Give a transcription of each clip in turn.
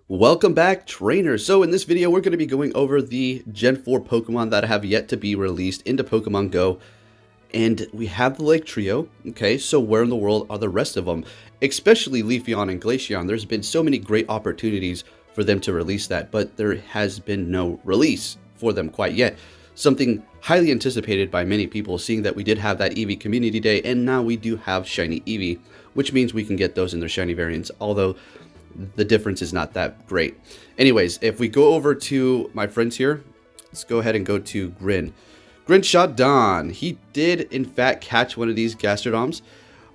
Welcome back, trainers. So in this video, we're going to be going over the Gen 4 Pokemon that have yet to be released into Pokemon Go. And we have the Lake Trio. Okay, so where in the world are the rest of them? Especially LEAFEON and Glaceon. There's been so many great opportunities for them to release that, but there has been no release for them quite yet. Something highly anticipated by many people, seeing that we did have that Eevee Community Day, and now we do have Shiny Eevee, which means we can get those in their Shiny variants, although the difference is not that great. Anyways, if we go over to my friends here, let's go ahead and go to Grinshot Don. He did, in fact, catch one of these Gastrodons,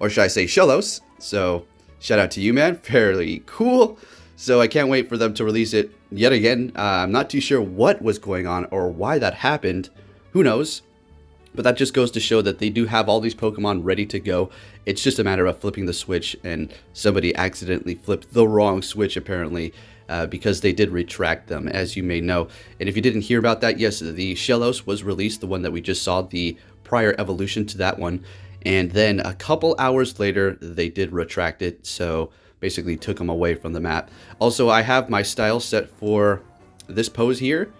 or should I say Shellos. So, shout out to you, man. Fairly cool. So, I can't wait for them to release it yet again. I'm not too sure what was going on or why that happened. Who knows? But that just goes to show that they do have all these Pokemon ready to go. It's just a matter of flipping the switch, and somebody accidentally flipped the wrong switch, apparently, because they did retract them, as you may know. And if you didn't hear about that, yes, the Shellos was released, the one that we just saw, the prior evolution to that one. And then a couple hours later, they did retract it, so basically took them away from the map. Also, I have my style set for this pose here,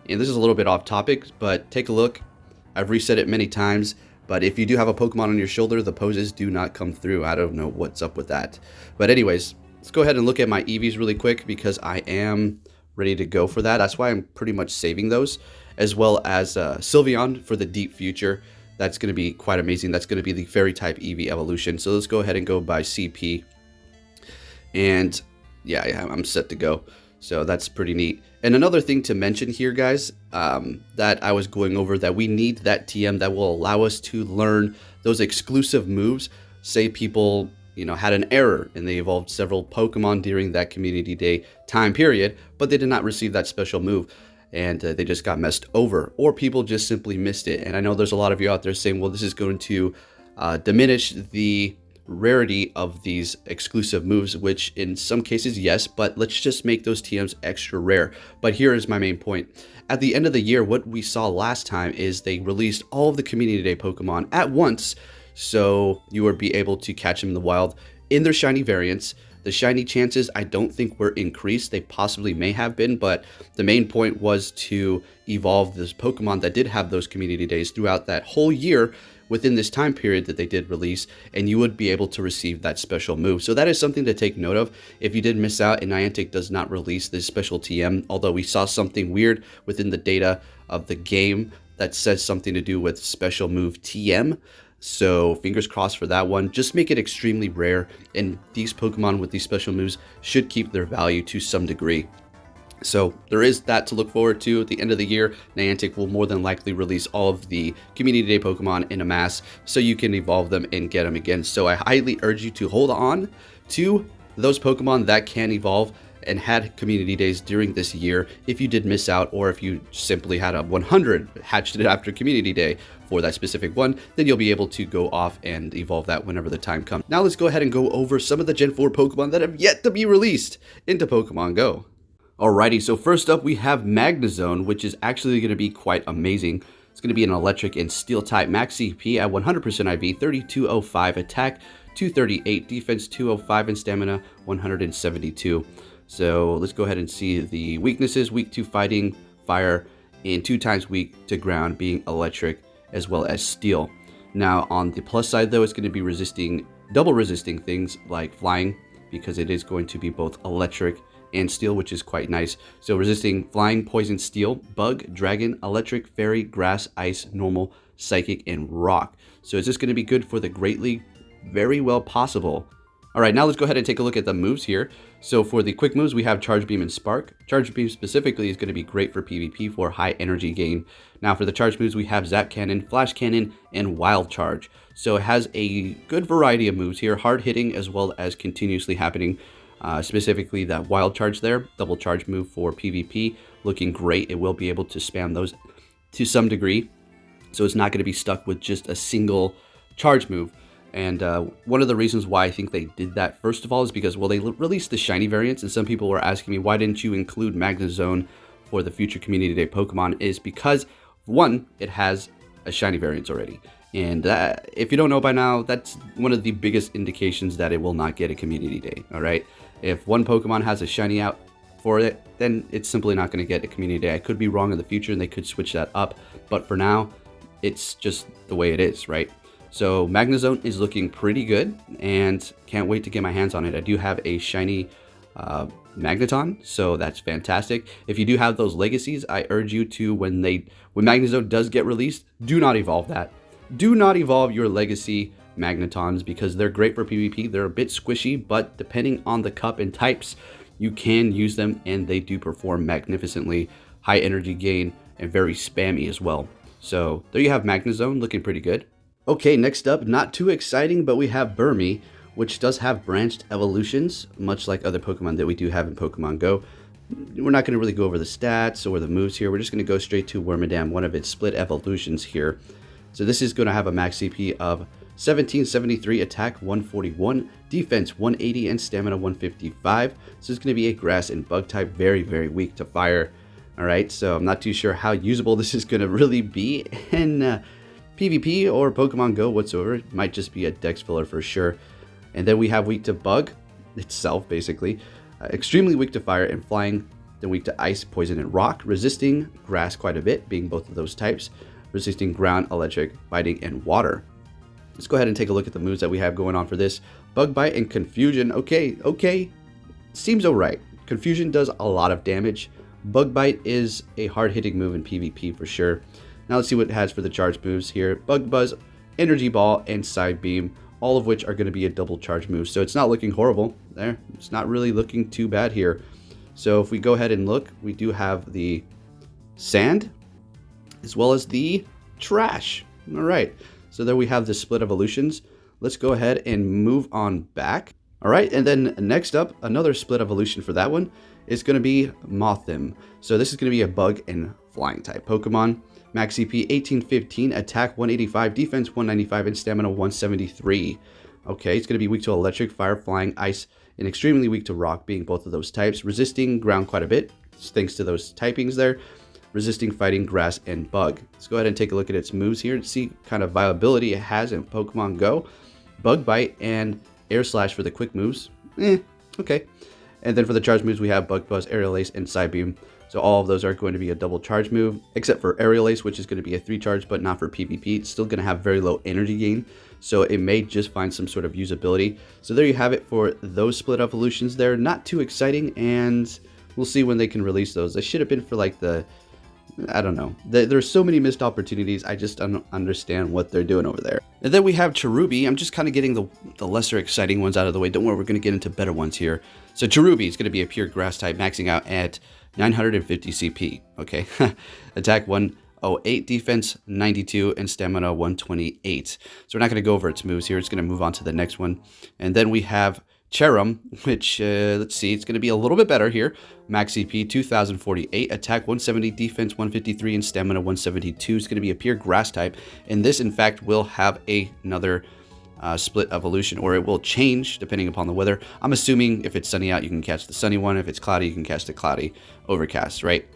and this is a little bit off topic, but take a look. I've reset it many times, but if you do have a Pokemon on your shoulder, the poses do not come through. I don't know what's up with that. But anyways, let's go ahead and look at my Eevees really quick, because I am ready to go for that. That's why I'm pretty much saving those, as well as Sylveon for the deep future. That's going to be quite amazing. That's going to be the Fairy type Eevee evolution. So let's go ahead and go by CP. And yeah, I'm set to go. So that's pretty neat. And another thing to mention here, guys, that I was going over, that we need that TM that will allow us to learn those exclusive moves. Say people, had an error and they evolved several Pokemon during that Community Day time period, but they did not receive that special move, and they just got messed over, or people just simply missed it. And I know there's a lot of you out there saying, well, this is going to diminish the rarity of these exclusive moves, which in some cases, yes, but let's just make those TMs extra rare. But here is my main point. At the end of the year, what we saw last time is they released all of the Community Day Pokemon at once, so you would be able to catch them in the wild in their shiny variants. The shiny chances, I don't think were increased. They possibly may have been, but the main point was to evolve this Pokemon that did have those Community Days throughout that whole year within this time period that they did release, and you would be able to receive that special move. So that is something to take note of. If you did miss out and Niantic does not release this special TM, although we saw something weird within the data of the game that says something to do with special move TM. So fingers crossed for that one. Just make it extremely rare, and these Pokemon with these special moves should keep their value to some degree. So there is that to look forward to. At the end of the year, Niantic will more than likely release all of the Community Day Pokemon in a mass, so you can evolve them and get them again. So I highly urge you to hold on to those Pokemon that can evolve and had Community Days during this year. If you did miss out, or if you simply had a 100 hatched it after Community Day for that specific one, then you'll be able to go off and evolve that whenever the time comes. Now let's go ahead and go over some of the Gen 4 Pokemon that have yet to be released into Pokemon Go. Alrighty, so first up we have Magnezone, which is actually going to be quite amazing. It's going to be an electric and steel type, max CP at 100% IV, 3205, attack 238, defense 205, and stamina 172. So let's go ahead and see the weaknesses. Weak to fighting, fire, and 2 times weak to ground, being electric as well as steel. Now on the plus side though, it's going to be double resisting things like flying, because it is going to be both electric and steel, which is quite nice. So resisting flying, poison, steel, bug, dragon, electric, fairy, grass, ice, normal, psychic, and rock. So is this going to be good for the Great League? Very well possible. Alright, now let's go ahead and take a look at the moves here. So for the quick moves, we have Charge Beam and Spark. Charge Beam specifically is going to be great for PvP for high energy gain. Now for the charge moves, we have Zap Cannon, Flash Cannon, and Wild Charge. So it has a good variety of moves here, hard hitting as well as continuously happening. Specifically that Wild Charge there, double charge move for PvP, looking great. It will be able to spam those to some degree, so it's not going to be stuck with just a single charge move. And one of the reasons why I think they did that, first of all, is because, well, they released the shiny variants, and some people were asking me, why didn't you include Magnezone for the future Community Day Pokemon? Is because, one, it has a shiny variants already. And if you don't know by now, that's one of the biggest indications that it will not get a Community Day, all right? If one Pokemon has a shiny out, for it, then it's simply not going to get a community day. I could be wrong in the future and they could switch that up, but for now, it's just the way it is, right? So Magnezone is looking pretty good and can't wait to get my hands on it. I do have a shiny Magneton, so that's fantastic. If you do have those legacies, I urge you to, when Magnezone does get released, do not evolve that. Do not evolve your legacy Magnetons because they're great for PvP. They're a bit squishy, but depending on the cup and types, you can use them and they do perform magnificently. High energy gain and very spammy as well. So there you have Magnezone looking pretty good. Okay, next up, not too exciting, but we have Burmy, which does have branched evolutions, much like other Pokemon that we do have in Pokemon Go. We're not going to really go over the stats or the moves here. We're just going to go straight to Wormadam, one of its split evolutions here. So this is going to have a max CP of 1773, attack 141, defense 180, and stamina 155. So it's going to be a grass and bug type, very, very weak to fire. All right, so I'm not too sure how usable this is going to really be in PvP or Pokemon Go whatsoever. It might just be a dex filler for sure. And then we have weak to bug itself, basically. Extremely weak to fire and flying. Then weak to ice, poison, and rock. Resisting grass quite a bit, being both of those types. Resisting ground, electric, biting, and water. Let's go ahead and take a look at the moves that we have going on for this. Bug bite and confusion. Okay. Seems alright. Confusion does a lot of damage. Bug bite is a hard-hitting move in PvP for sure. Now let's see what it has for the charge moves here. Bug Buzz, Energy Ball, and Side Beam, all of which are going to be a double charge move. So it's not looking horrible there. It's not really looking too bad here. So if we go ahead and look, we do have the Sand as well as the Trash. All right. So there we have the split evolutions. Let's go ahead and move on back. All right. And then next up, another split evolution for that one is going to be Mothim. So this is going to be a bug and flying type Pokemon. Max CP 1815, attack 185, defense 195, and stamina 173. Okay, it's going to be weak to electric, fire, flying, ice, and extremely weak to rock, being both of those types. Resisting ground quite a bit, thanks to those typings there. Resisting fighting, grass, and bug. Let's go ahead and take a look at its moves here and see what kind of viability it has in Pokemon Go. Bug Bite and Air Slash for the quick moves. Okay. And then for the charge moves, we have Bug Buzz, Aerial Ace, and Side Beam. So all of those are going to be a double charge move, except for Aerial Ace, which is going to be a 3 charge, but not for PvP. It's still going to have very low energy gain, so it may just find some sort of usability. So there you have it for those split evolutions there. Not too exciting, and we'll see when they can release those. They should have been for like the, I don't know. There's so many missed opportunities. I just don't understand what they're doing over there. And then we have Cherubi. I'm just kind of getting the lesser exciting ones out of the way. Don't worry, we're going to get into better ones here. So Cherubi is going to be a pure grass type, maxing out at 950 CP. Okay, attack 108, defense 92, and stamina 128. So we're not going to go over its moves here. It's going to move on to the next one. And then we have Cherrin, which, let's see, it's going to be a little bit better here. Max CP 2048, attack 170, defense 153, and stamina 172. It's going to be a pure grass type. And this, in fact, will have another split evolution, or it will change depending upon the weather. I'm assuming if it's sunny out, you can catch the sunny one. If it's cloudy, you can catch the cloudy Overcast, right?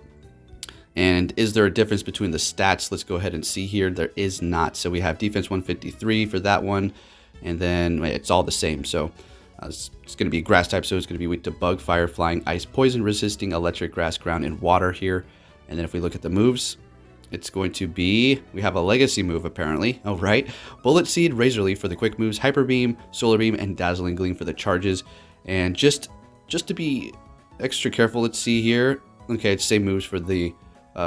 And is there a difference between the stats? Let's go ahead and see here. There is not. So we have defense 153 for that one, and then it's all the same. So it's going to be grass type, so it's going to be weak to bug, fire, flying, ice, poison, resisting, electric, grass, ground, and water here. And then if we look at the moves, it's going to be, we have a legacy move apparently. All right. Bullet Seed, Razor Leaf for the quick moves, Hyper Beam, Solar Beam, and Dazzling Gleam for the charges. And just to be extra careful, let's see here. Okay, it's same moves for the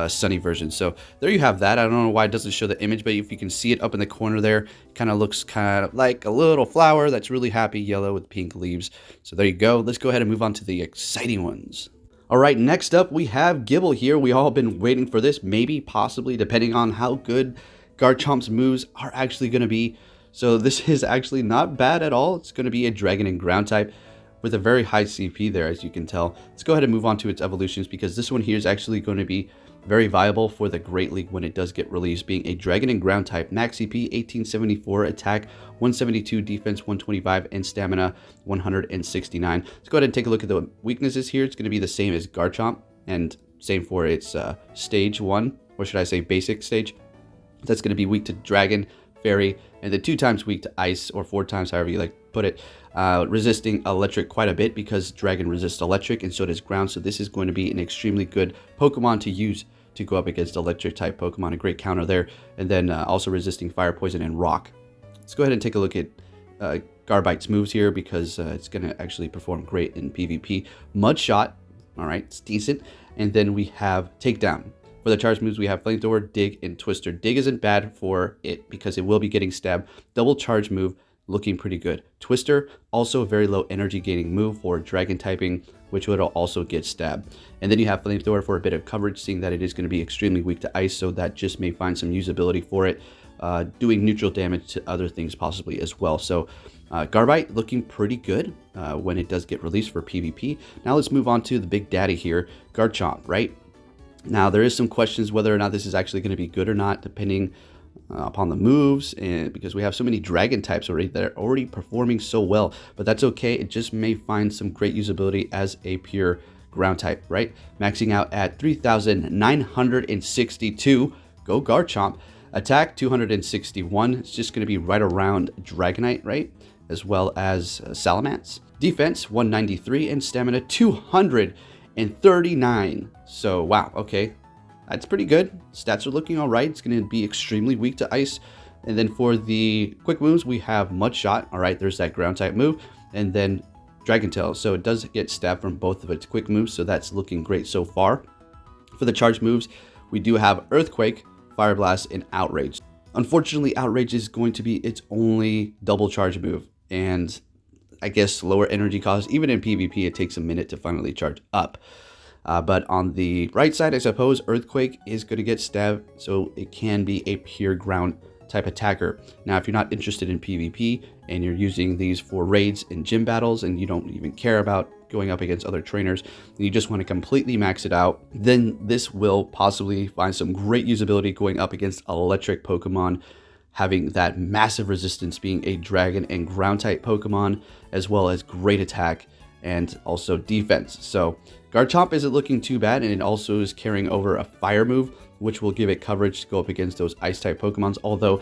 sunny version. So there you have that. I don't know why it doesn't show the image, but if you can see it up in the corner there, it kind of looks kind of like a little flower that's really happy, yellow with pink leaves. So there you go. Let's go ahead and move on to the exciting ones. All right, next up, we have Gibble here. We all been waiting for this, maybe, possibly, depending on how good Garchomp's moves are actually going to be. So this is actually not bad at all. It's going to be a Dragon and Ground type with a very high CP there, as you can tell. Let's go ahead and move on to its evolutions, because this one here is actually going to be very viable for the Great League when it does get released, being a Dragon and Ground type. Max CP 1874, attack 172, defense 125, and stamina 169. Let's go ahead and take a look at the weaknesses here. It's going to be the same as Garchomp, and same for its stage 1, or should I say basic stage. That's going to be weak to Dragon, Fairy, and then 2 times weak to Ice, or 4 times, however you like to put it, resisting electric quite a bit because dragon resists electric and so does ground. So this is going to be an extremely good Pokemon to use to go up against electric type Pokemon. A great counter there. And then also resisting fire, poison, and rock. Let's go ahead and take a look at Garbite's moves here because it's going to actually perform great in PvP. Mud Shot, all right, it's decent. And then we have Takedown. For the charge moves, we have Flamethrower, Dig, and Twister. Dig isn't bad for it because it will be getting stabbed. Double charge move, looking pretty good. Twister, also a very low energy gaining move for dragon typing, which would also get stabbed. And then you have Flamethrower for a bit of coverage, seeing that it is going to be extremely weak to ice, so that just may find some usability for it, doing neutral damage to other things possibly as well. So Garbite looking pretty good when it does get released for PvP. Now let's move on to the big daddy here, Garchomp, right? Now, there is some questions whether or not this is actually going to be good or not, depending upon the moves, and because we have so many dragon types already that are already performing so well. But that's okay. It just may find some great usability as a pure ground type, right? Maxing out at 3,962. Go Garchomp. Attack 261. It's just going to be right around Dragonite, right? As well as Salamence. Defense 193 and stamina 239. So, wow, okay. That's pretty good. Stats are looking all right. It's going to be extremely weak to ice. And then for the quick moves, we have Mud Shot. All right, there's that ground type move. And then Dragon Tail. So it does get stabbed from both of its quick moves. So that's looking great so far. For the charge moves, we do have Earthquake, Fire Blast, and Outrage. Unfortunately, Outrage is going to be its only double charge move. And I guess lower energy cost. Even in PvP, it takes a minute to finally charge up. But on the right side, I suppose, Earthquake is going to get stabbed, so it can be a pure ground type attacker. Now, if you're not interested in PvP and you're using these for raids and gym battles and you don't even care about going up against other trainers and you just want to completely max it out, then this will possibly find some great usability going up against electric Pokemon, having that massive resistance, being a dragon and ground type Pokemon, as well as great attack and also defense. So Garchomp isn't looking too bad, and it also is carrying over a fire move, which will give it coverage to go up against those ice type Pokemons. Although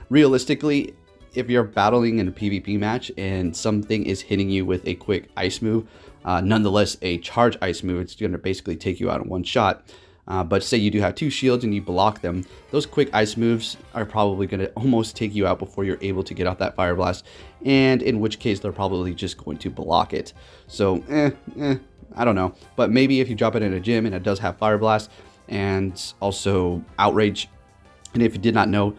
realistically, if you're battling in a PvP match and something is hitting you with a quick ice move, nonetheless a charge ice move, it's going to basically take you out in one shot. But say you do have two shields and you block them, those quick ice moves are probably going to almost take you out before you're able to get off that Fire Blast, and in which case they're probably just going to block it. So, I don't know. But maybe if you drop it in a gym and it does have Fire Blast and also Outrage, and if you did not know,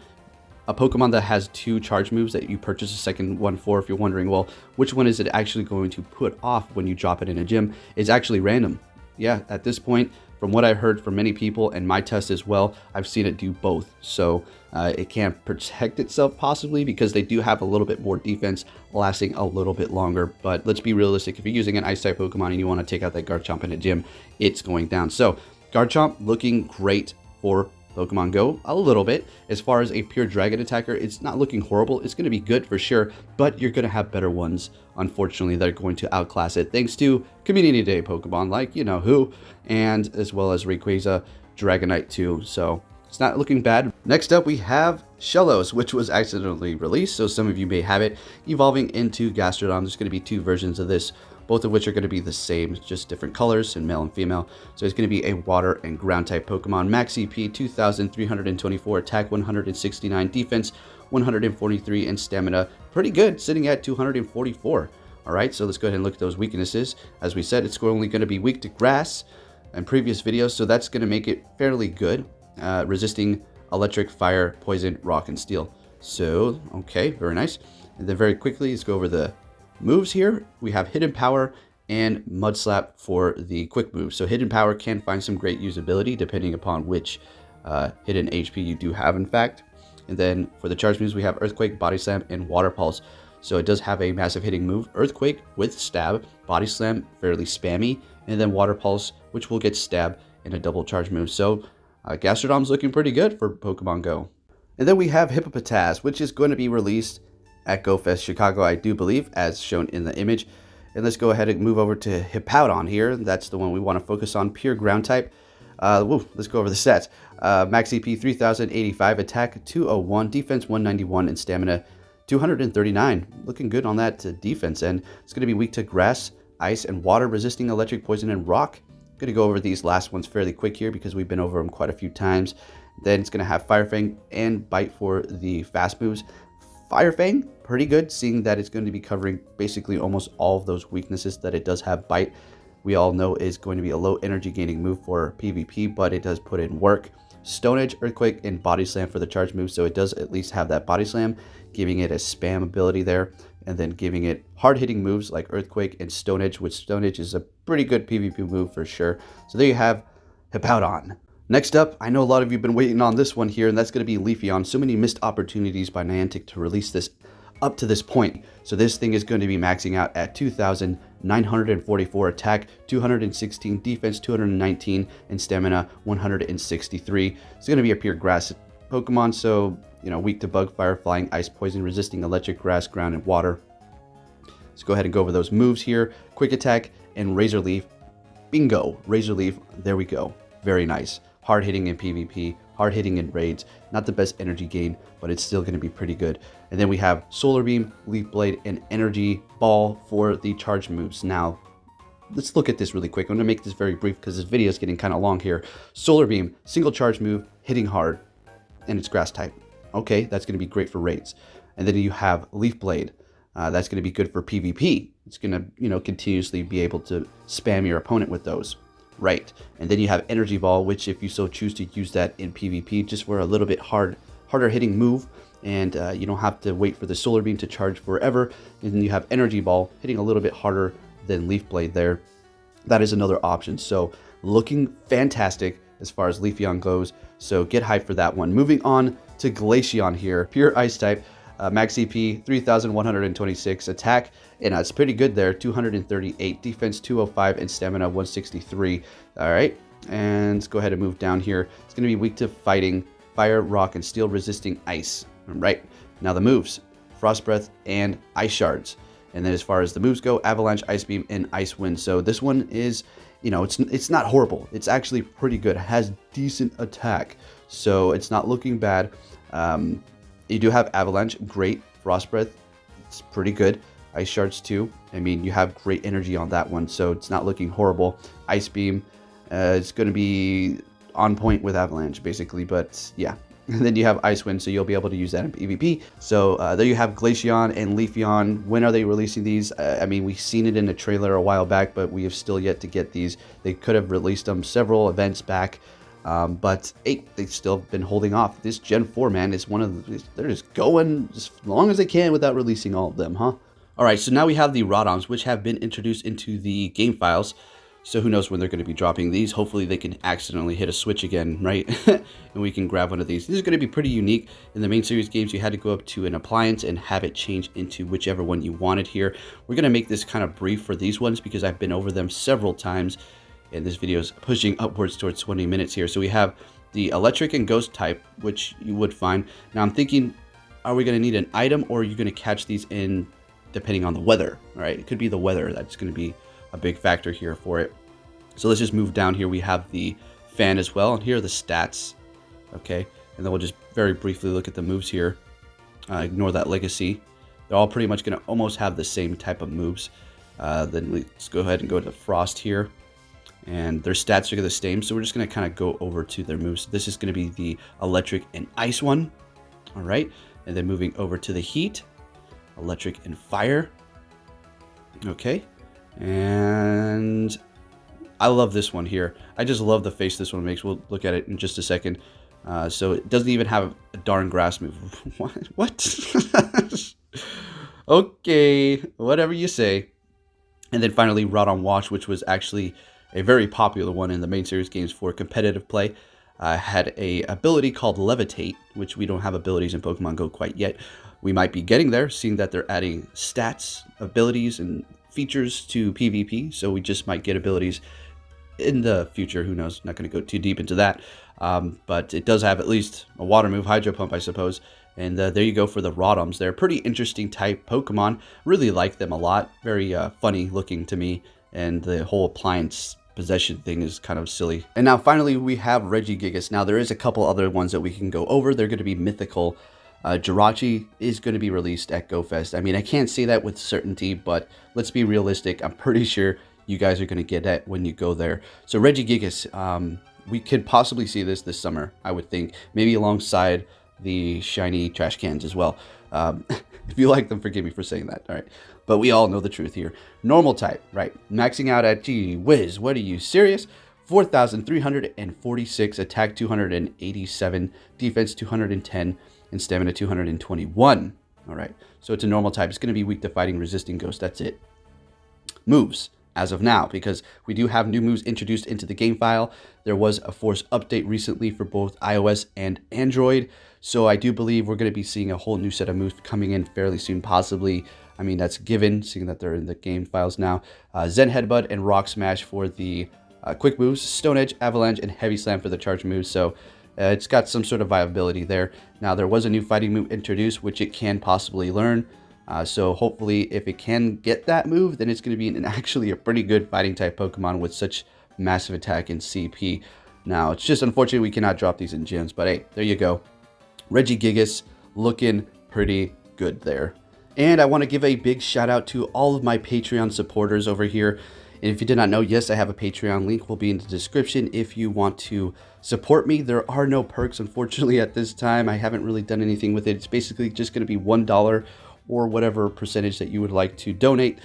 a Pokemon that has two charge moves that you purchase a second one for, if you're wondering, well, which one is it actually going to put off when you drop it in a gym, is actually random. Yeah, at this point, from what I've heard from many people and my test as well, I've seen it do both. So it can protect itself possibly because they do have a little bit more defense, lasting a little bit longer. But let's be realistic. If you're using an ice type Pokemon and you want to take out that Garchomp in a gym, it's going down. So Garchomp looking great for Pokemon Go a little bit. As far as a pure dragon attacker, it's not looking horrible. It's going to be good for sure, but you're going to have better ones, unfortunately, that are going to outclass it thanks to Community Day Pokemon like, you know who, and as well as Rayquaza, Dragonite too. So it's not looking bad. Next up, we have Shellos, which was accidentally released, so some of you may have it, evolving into Gastrodon. There's going to be two versions of this, both of which are going to be the same, just different colors in male and female. So it's going to be a water and ground type Pokemon. Max CP 2,324, attack 169, defense 143, and stamina pretty good, sitting at 244. All right, so let's go ahead and look at those weaknesses. As we said, it's only going to be weak to grass in previous videos, so that's going to make it fairly good, resisting electric, fire, poison, rock, and steel. So, okay, very nice. And then very quickly, let's go over the moves here. We have Hidden Power and Mud Slap for the quick move. So Hidden Power can find some great usability depending upon which hidden HP you do have, in fact. And then for the charge moves, we have Earthquake, Body Slam, and Water Pulse. So it does have a massive hitting move. Earthquake with Stab, Body Slam, fairly spammy, and then Water Pulse, which will get Stab in a double charge move. So Gastrodon's looking pretty good for Pokemon Go. And then we have Hippopotas, which is going to be released at GoFest Chicago, I do believe, as shown in the image. And let's go ahead and move over to Hippowdon here. That's the one we want to focus on, pure ground type. Let's go over the stats. Max CP 3,085, attack 201, defense 191, and stamina 239. Looking good on that defense end. It's going to be weak to grass, ice, and water, resisting electric, poison, and rock. I'm going to go over these last ones fairly quick here because we've been over them quite a few times. Then it's going to have Fire Fang and Bite for the fast moves. Fire Fang, pretty good, seeing that it's going to be covering basically almost all of those weaknesses that it does have. Bite, we all know, is going to be a low energy gaining move for PvP, but it does put in work. Stone Edge, Earthquake, and Body Slam for the charge move, so it does at least have that Body Slam, giving it a spam ability there, and then giving it hard-hitting moves like Earthquake and Stone Edge, which Stone Edge is a pretty good PvP move for sure. So there you have Hippowdon. Next up, I know a lot of you have been waiting on this one here, and that's going to be LEAFEON. So many missed opportunities by Niantic to release this up to this point. So this thing is going to be maxing out at 2,944 attack, 216 defense, 219, and stamina 163. It's going to be a pure grass Pokemon, so, you know, weak to bug, fire, flying, ice, poison, resisting electric, grass, ground, and water. Let's go ahead and go over those moves here. Quick attack and Razor Leaf. Bingo! Razor Leaf, there we go. Very nice. Hard hitting in PvP, hard hitting in raids. Not the best energy gain, but it's still going to be pretty good. And then we have Solar Beam, Leaf Blade, and Energy Ball for the charge moves. Now, let's look at this really quick. I'm going to make this very brief because this video is getting kind of long here. Solar Beam, single charge move, hitting hard, and it's grass type. Okay, that's going to be great for raids. And then you have Leaf Blade. That's going to be good for PvP. It's going to, you know, continuously be able to spam your opponent with those. Right, and then you have Energy Ball, which if you so choose to use that in PvP, just for a little bit harder hitting move, and you don't have to wait for the Solar Beam to charge forever. And then you have Energy Ball hitting a little bit harder than Leaf Blade there. That is another option. So looking fantastic as far as LEAFEON goes. So get hyped for that one. Moving on to Glaceon here, pure ice type. Max CP 3,126 attack, and it's pretty good there. 238 defense, 205, and stamina 163. All right, and let's go ahead and move down here. It's going to be weak to fighting, fire, rock, and steel, resisting ice. All right, now the moves: Frost Breath and Ice Shards. And then as far as the moves go, Avalanche, Ice Beam, and Ice Wind. So this one is, you know, it's not horrible. It's actually pretty good. It has decent attack, so it's not looking bad. You do have Avalanche, great. Frost Breath, it's pretty good. Ice Shards too. I mean, you have great energy on that one, so it's not looking horrible. Ice Beam, it's going to be on point with Avalanche, basically, but yeah. And then you have Ice Wind, so you'll be able to use that in PvP. So there you have Glaceon and LEAFEON. When are they releasing these? I mean, we've seen it in a trailer a while back, but we have still yet to get these. They could have released them several events back. But hey, they've still been holding off. This Gen 4, man, is one of the, they're just going as long as they can without releasing all of them, huh? Alright, so now we have the Rotoms, which have been introduced into the game files. So who knows when they're going to be dropping these. Hopefully they can accidentally hit a switch again, right? And we can grab one of these. These are going to be pretty unique. In the main series games, you had to go up to an appliance and have it change into whichever one you wanted here. We're going to make this kind of brief for these ones because I've been over them several times. And this video is pushing upwards towards 20 minutes here. So we have the electric and ghost type, which you would find. Now I'm thinking, are we going to need an item, or are you going to catch these in depending on the weather? All right, it could be the weather. That's going to be a big factor here for it. So let's just move down here. We have the fan as well. And here are the stats. Okay, and then we'll just very briefly look at the moves here. Ignore that legacy. They're all pretty much going to almost have the same type of moves. Then let's go ahead and go to Frost here. And their stats are the same, so we're just going to kind of go over to their moves. This is going to be the electric and ice one. All right, and then moving over to the heat, electric and fire. Okay, and I love this one here. I just love the face this one makes. We'll look at it in just a second. So it doesn't even have a darn grass move. What? Okay, whatever you say. And then finally, Rotom Wash, which was actually a very popular one in the main series games for competitive play. Had a ability called Levitate, which we don't have abilities in Pokemon Go quite yet. We might be getting there, seeing that they're adding stats, abilities, and features to PvP. So we just might get abilities in the future. Who knows? Not going to go too deep into that. But it does have at least a water move, Hydro Pump, I suppose. And there you go for the Rotoms. They're a pretty interesting type Pokemon. Really like them a lot. Very funny looking to me. And the whole appliance possession thing is kind of silly. And now finally we have Regisigas. Now there is a couple other ones that we can go over. They're going to be mythical Jirachi is going to be released at GoFest. I mean, I can't say that with certainty, but let's be realistic. I'm pretty sure you guys are going to get that when you go there. So Regisigas, we could possibly see this summer, I would think. Maybe alongside the shiny trash cans as well. If you like them, forgive me for saying that. All right. But we all know the truth here. Normal type, right? Maxing out at, gee whiz, what are you, serious? 4,346, attack 287, defense 210, and stamina 221. All right, so it's a normal type. It's going to be weak to fighting, resisting ghost. That's it. Moves, as of now, because we do have new moves introduced into the game file. There was a Force update recently for both iOS and Android. So I do believe we're going to be seeing a whole new set of moves coming in fairly soon, possibly. I mean, that's given, seeing that they're in the game files now. Zen Headbutt and Rock Smash for the quick moves, Stone Edge, Avalanche, and Heavy Slam for the charge moves. So it's got some sort of viability there. Now, there was a new fighting move introduced, which it can possibly learn. So hopefully, if it can get that move, then it's going to be actually a pretty good fighting type Pokemon with such massive attack and CP. Now, it's just unfortunate we cannot drop these in gyms, but hey, there you go. Regigigas looking pretty good there. And I want to give a big shout out to all of my Patreon supporters over here. And if you did not know, yes, I have a Patreon. Link will be in the description if you want to support me. There are no perks, unfortunately, at this time. I haven't really done anything with it. It's basically just going to be $1 or whatever percentage that you would like to donate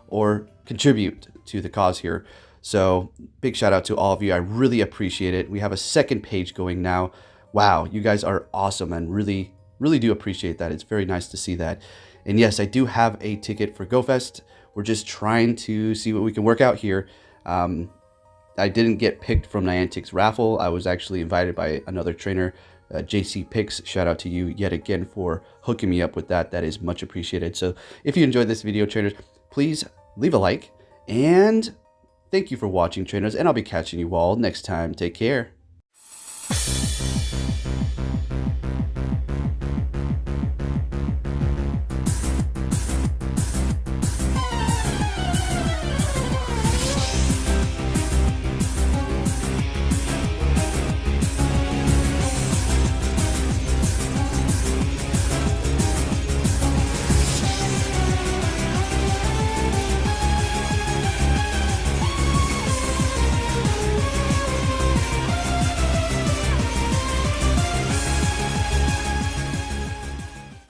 or contribute to the cause here. So big shout out to all of you. I really appreciate it. We have a second page going now. Wow, you guys are awesome and really, really do appreciate that. It's very nice to see that. And yes, I do have a ticket for GoFest. We're just trying to see what we can work out here. I didn't get picked from Niantic's raffle. I was actually invited by another trainer, JC Picks. Shout out to you yet again for hooking me up with that. That is much appreciated. So if you enjoyed this video, trainers, please leave a like. And thank you for watching, trainers. And I'll be catching you all next time. Take care.